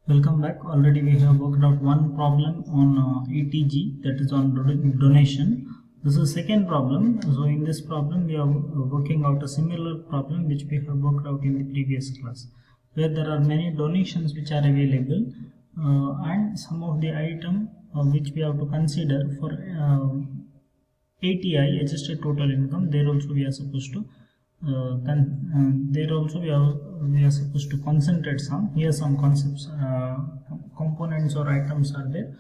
Welcome back. Already we have worked out one problem on ETG, that is on donation. This is second problem. So in this problem we are working out a similar problem which we have worked out in the previous class, where there are many donations which are available and some of the item which we have to consider for ATI, adjusted total income. There also we are supposed to we are supposed to concentrate some. Here some concepts, components or items are there.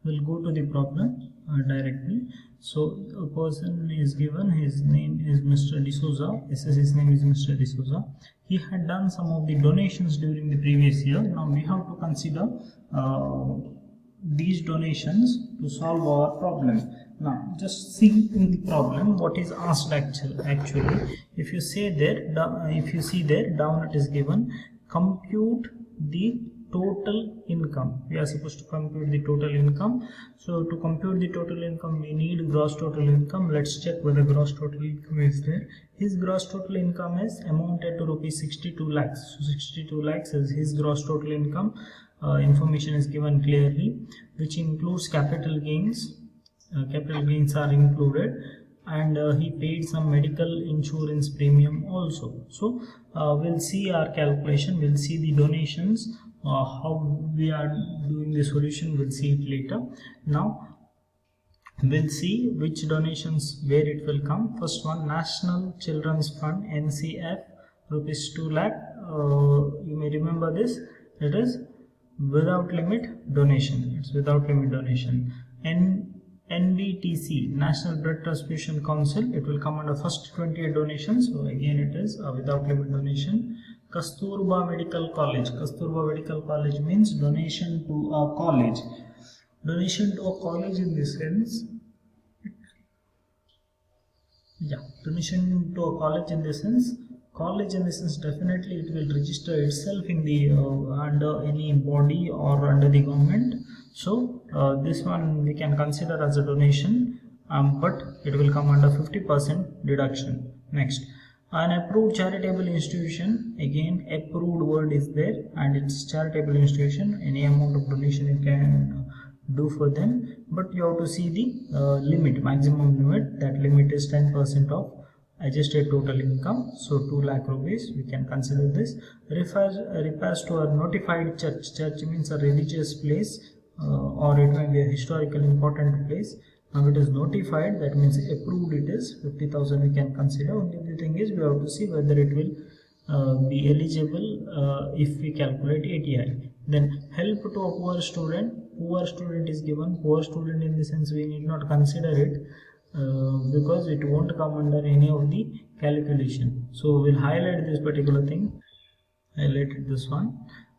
We'll go to the problem directly. So a person is given, his name is Mr. D'Souza. His name is Mr. D'Souza. He had done some of the donations during the previous year. Now we have to consider these donations to solve our problem. Now just see in the problem what is asked actually. If you say there, if you see there, down it is given, compute the total income. We are supposed to compute the total income. So to compute the total income we need gross total income. Let's check whether gross total income is there. His gross total income is amounted to rupees 62 lakhs. So 62 lakhs is his gross total income. Information is given clearly, which includes capital gains. Capital gains are included, and he paid some medical insurance premium also. So we'll see our calculation, we'll see the donations, how we are doing the solution, we'll see it later. Now we'll see which donations, where it will come. First one, National Children's Fund, NCF, rupees 2 lakh. You may remember this, it is without limit donation. It's without limit donation. NBTC, National Blood Transfusion Council, it will come under first 28 donations. So again it is a without limit donation. Kasturba Medical College. Kasturba Medical College means donation to a college. Donation to a college in the sense, donation to a college in the sense, definitely it will register itself in the under any body or under the government. So this one we can consider as a donation, but it will come under 50% deduction. Next, an approved charitable institution. Again, approved word is there, and it's charitable institution. Any amount of donation you can do for them, but you have to see the limit, maximum limit. That limit is 10% of adjusted total income. So 2 lakh rupees, we can consider this. Refers to a notified church. Church means a religious place, or it may be a historical important place. Now it is notified, that means approved it is. 50,000 we can consider. Only the thing is we have to see whether it will be eligible if we calculate ATI. Then help to a poor student. Poor student is given. Poor student in the sense we need not consider it because it won't come under any of the calculation. So we'll highlight this particular thing. Highlighted this one.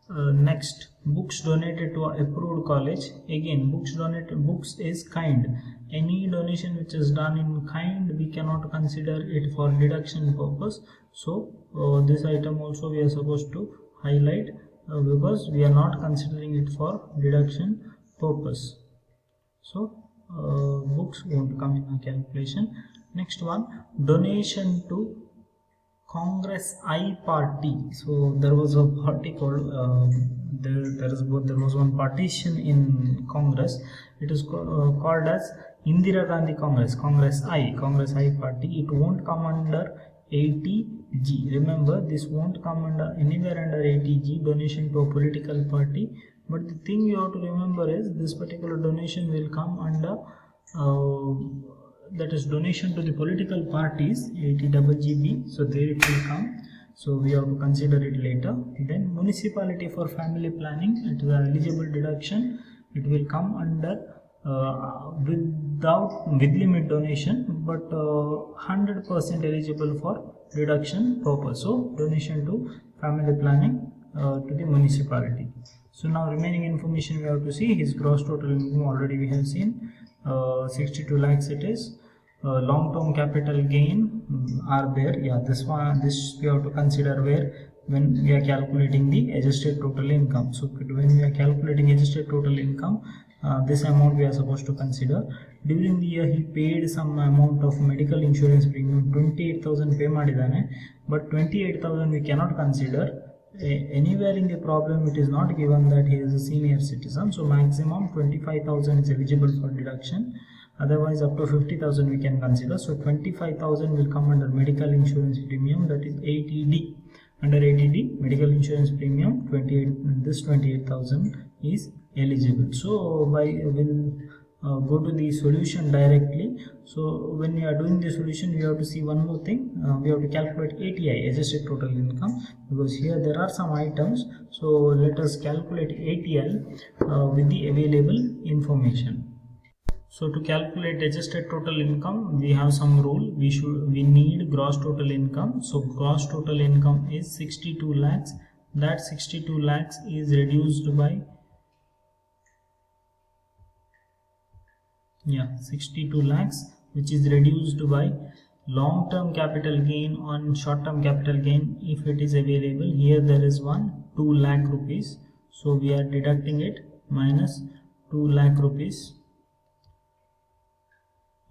Next, books donated to an approved college. Again, books is kind. Any donation which is done in kind, we cannot consider it for deduction purpose. So this item also we are supposed to highlight because we are not considering it for deduction purpose. So books won't come in a calculation. Next one, donation to Congress I party. So there was a party called there was one partition in Congress. It is called as Indira Gandhi Congress, Congress I party. It won't come under ATG. Remember, this won't come under anywhere under ATG, donation to a political party. But the thing you have to remember is this particular donation will come under that is donation to the political parties, ATGB. So there it will come. So we have to consider it later. Then municipality for family planning, it is an eligible deduction. It will come under with limit donation, but 100% eligible for deduction purpose. So donation to family planning to the municipality. So now remaining information we have to see. His gross total income already we have seen, 62 lakhs it is. Long-term capital gain are there. This we have to consider where when we are calculating the adjusted total income. So when we are calculating adjusted total income, this amount we are supposed to consider. During the year he paid some amount of medical insurance premium, 28,000 pay madidane, but 28,000 we cannot consider anywhere in the problem it is not given that he is a senior citizen, so maximum 25,000 is eligible for deduction, otherwise up to 50,000 we can consider. So 25,000 will come under medical insurance premium, that is 80D. Under 80D medical insurance premium, 28,000 is eligible. So we'll go to the solution directly. So when we are doing the solution, we have to see one more thing. We have to calculate ATI, adjusted total income, because here there are some items. So let us calculate ATI with the available information. So to calculate adjusted total income, we have some rule. We need gross total income. So gross total income is 62 lakhs. That 62 lakhs is reduced by 62 lakhs, which is reduced by long-term capital gain on short-term capital gain if it is available. Here there is 2 lakh rupees. So we are deducting it minus 2 lakh rupees.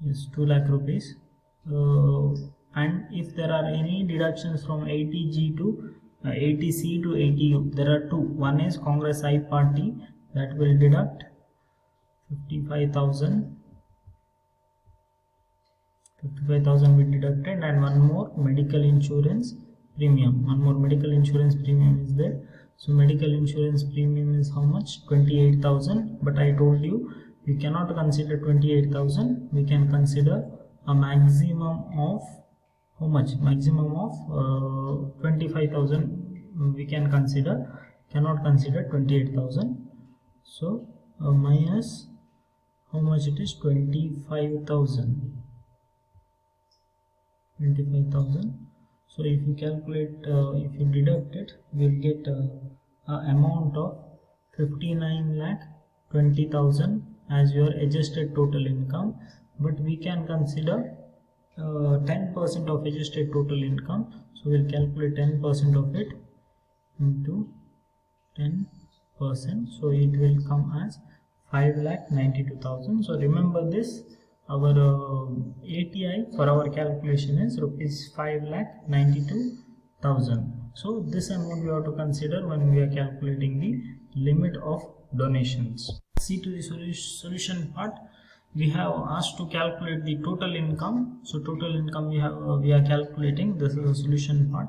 Yes, 2 lakh rupees. And if there are any deductions from 80G to 80C to 80U, there are two. One is Congress I party, that will deduct 55,000 will be deducted, and one more medical insurance premium. Is there. So medical insurance premium is how much? 28,000. But I told you we cannot consider 28,000. We can consider a maximum of how much? Maximum of 25,000 we can consider. Cannot consider 28,000. So minus how much it is? 25,000. So if you calculate, if you deduct it, we will get a amount of 59,20,000 as your adjusted total income. But we can consider 10% of adjusted total income. So we will calculate 10% of it into 10%. So it will come as 5,92,000. So remember this. Our ATI for our calculation is rupees 5,92,000. So this amount we have to consider when we are calculating the limit of donations. See to the solution part. We have asked to calculate the total income. So total income we are calculating. This is the solution part.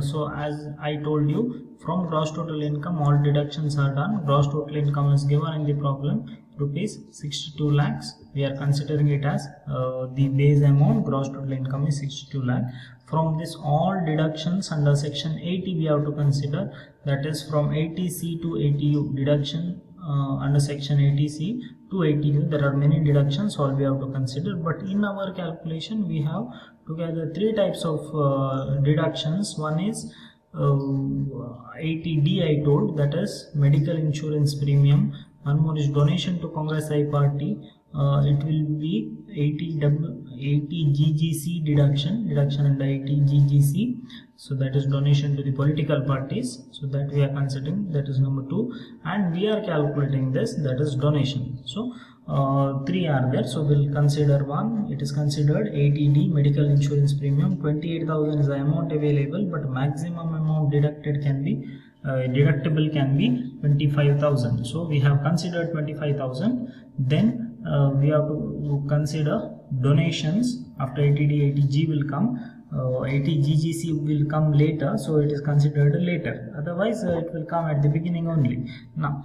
So as I told you, from gross total income all deductions are done. Gross total income is given in the problem, rupees 62 lakhs. We are considering it as the base amount. Gross total income is 62 lakh. From this all deductions under section 80 we have to consider, that is from 80C to 80U deduction under section 80C to 80U. There are many deductions, all we have to consider. But in our calculation we have together three types of deductions. One is 80D I told, that is medical insurance premium. One more is donation to Congress I party. It will be 80 GGC deduction under 80 GGC. So that is donation to the political parties. So that we are considering, that is number 2. And we are calculating this, that is donation. So 3 are there. So we'll consider one. It is considered 80D medical insurance premium. 28,000 is the amount available, but maximum amount deducted can be deductible can be 25,000. So we have considered 25,000. Then we have to consider donations. After 80D, 80G will come. 80 GGC will come later, so it is considered later. Otherwise, it will come at the beginning only. Now,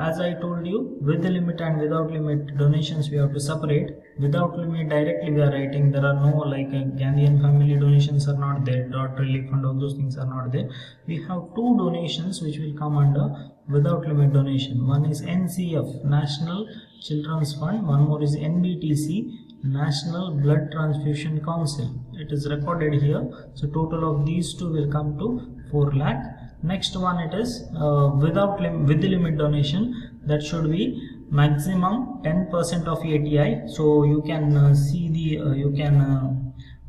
as I told you, with the limit and without limit donations we have to separate. Without limit directly we are writing. There are no like Gandhian family donations are not there. Dot relief fund, all those things are not there. We have two donations which will come under without limit donation. One is NCF, National Children's Fund. One more is NBTC, National Blood Transfusion Council. It is recorded here. So total of these two will come to 4 lakh. Next one, it is with the limit donation, that should be maximum 10% of ATI. So you can see the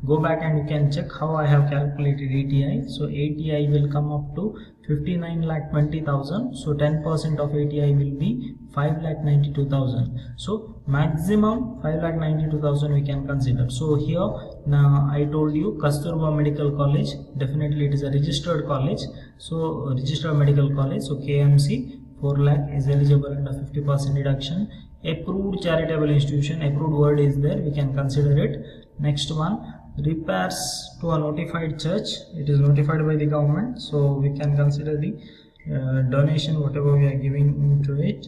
go back and you can check how I have calculated ATI. So ATI will come up to 59,20,000. So 10% of ATI will be 5,92,000. So maximum 5,92,000 we can consider. So here now I told you Kasturba Medical College, definitely it is a registered college. So registered medical college, so KMC 4 lakh is eligible under 50% deduction. Approved charitable institution, approved word is there, we can consider it. Next one, repairs to a notified church, it is notified by the government, so we can consider the donation whatever we are giving to it.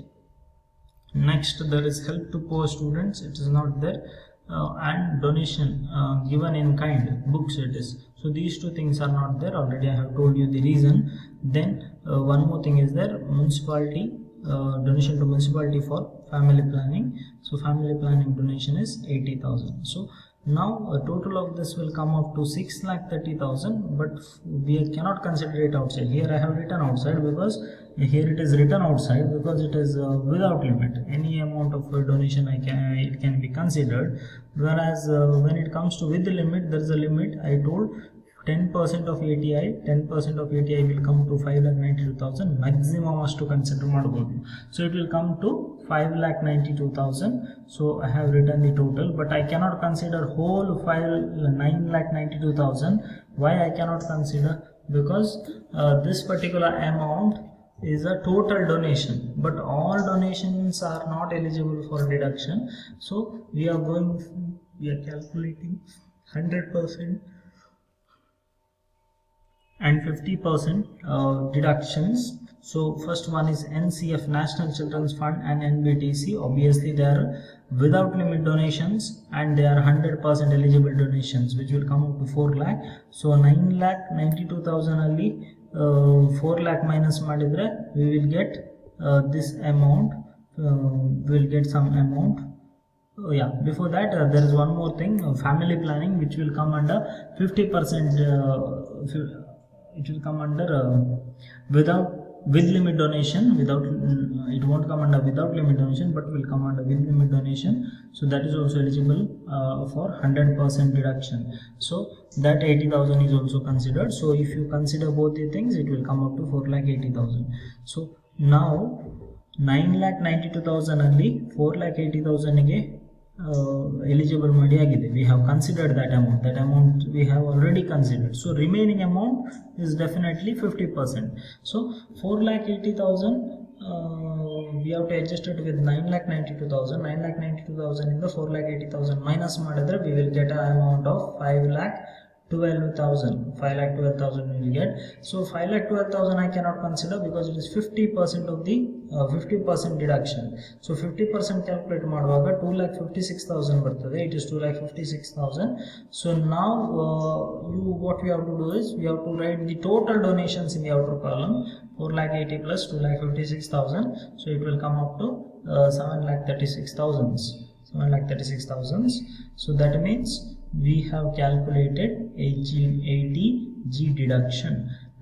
Next, there is help to poor students, it is not there, and donation given in kind, books it is. So these two things are not there, already I have told you the reason. Then one more thing is there, municipality, donation to municipality for family planning. So family planning donation is 80,000. So now a total of this will come up to 6,30,000, but we cannot consider it outside. Here I have written outside because here it is written outside because it is without limit. Any amount of donation it can be considered, whereas when it comes to with the limit, there is a limit. I told 10% of ATI, 10% of ATI will come to 5,92,000. Maximum has to consider ಮಾಡಬಹುದು. So it will come to 5,92,000. So I have written the total, but I cannot consider whole 9,92,000. Why I cannot consider? Because this particular amount is a total donation, but all donations are not eligible for deduction. So we are calculating 100% and 50% deductions. So first one is NCF, National Children's Fund, and NBTC. Obviously they are without limit donations and they are 100% eligible donations, which will come up to 4 lakh. So 9,92,000 ali 4 lakh minus madidre we will get this amount, we will get some amount. Yeah, before that there is one more thing, family planning, which will come under 50%, it will come under with limit donation, without it won't come under without limit donation, but will come under with limit donation. So that is also eligible for 100% deduction. So that 80,000 is also considered. So if you consider both the things, it will come up to 4,80,000. So now 9,92,000 ಅಲ್ಲಿ 4,80,000 ಗೆ eligible ಮಾಡಿ ಆಗಿದೆ. We have considered that amount we have already considered. So remaining amount is definitely 50%. So 4,80,000 we have to adjust it with 9,92,000. 9,92,000 in the 4,80,000 minus ಮಾಡಿದ್ರೆ we will get an amount of 5,12,000. 5,12,000 we will get. So 5,12,000 I cannot consider because it is 50% of the 50% deduction. So 50% calculate ಮಾಡುವಾಗ 2,56,000 ಬರ್ತದೆ. It is 2,56,000. So now what we have to do is we have to write the total donations in the outer column, 4,80,000 plus 2,56,000. So it will come up to 7,36,000. 7,36,000. So that means we have calculated 80G deduction.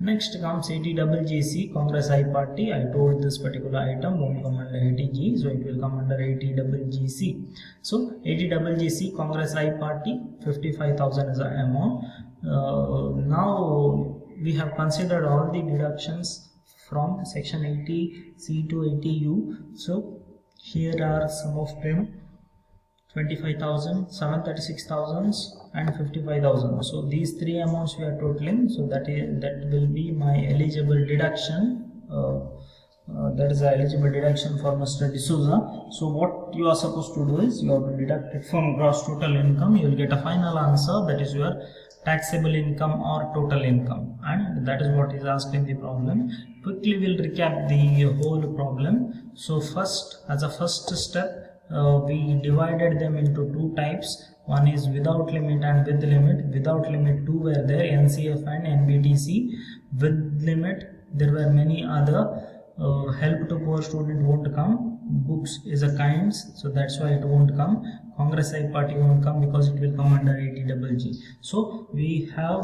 Next comes 80GGC, Congress I party. I told this particular item won't come under 80G, so it will come under 80GGC. So 80GGC, Congress I party, 55,000 is the amount. Now we have considered all the deductions from section 80C to 80U. So here are some of them: 25,000, 736,000 and 55,000. So these three amounts we are totaling. So that will be my eligible deduction. That is the eligible deduction for Mr. D'Souza. So what you are supposed to do is you have to deduct it from gross total income. You will get a final answer, that is your taxable income or total income, and that is what is asked in the problem. Quickly we'll recap the whole problem. So first, as a first step, we divided them into two types. One is without limit and with limit. Without limit, two were there, NCF and NBTC. With limit, there were many other. Help to poor student won't come. Books is a kinds, so that's why it won't come. Congress I party won't come because it will come under 80GG. So we have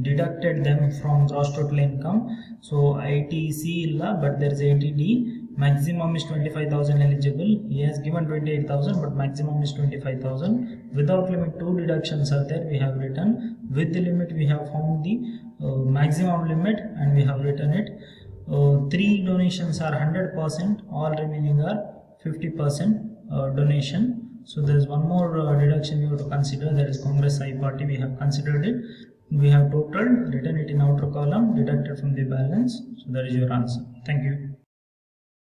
deducted them from gross total income. So ITC illa, but there is 80D. maximum is 25,000 eligible. He has given 28,000, but maximum is 25,000. Without limit, 2 deductions are there. We have written. With the limit, we have found the maximum limit and we have written it. 3 donations are 100%. All remaining are 50% donation. So there is one more deduction you have to consider. That is Congress I party. We have considered it. We have totaled, written it in outer column, deducted from the balance. So that is your answer. Thank you.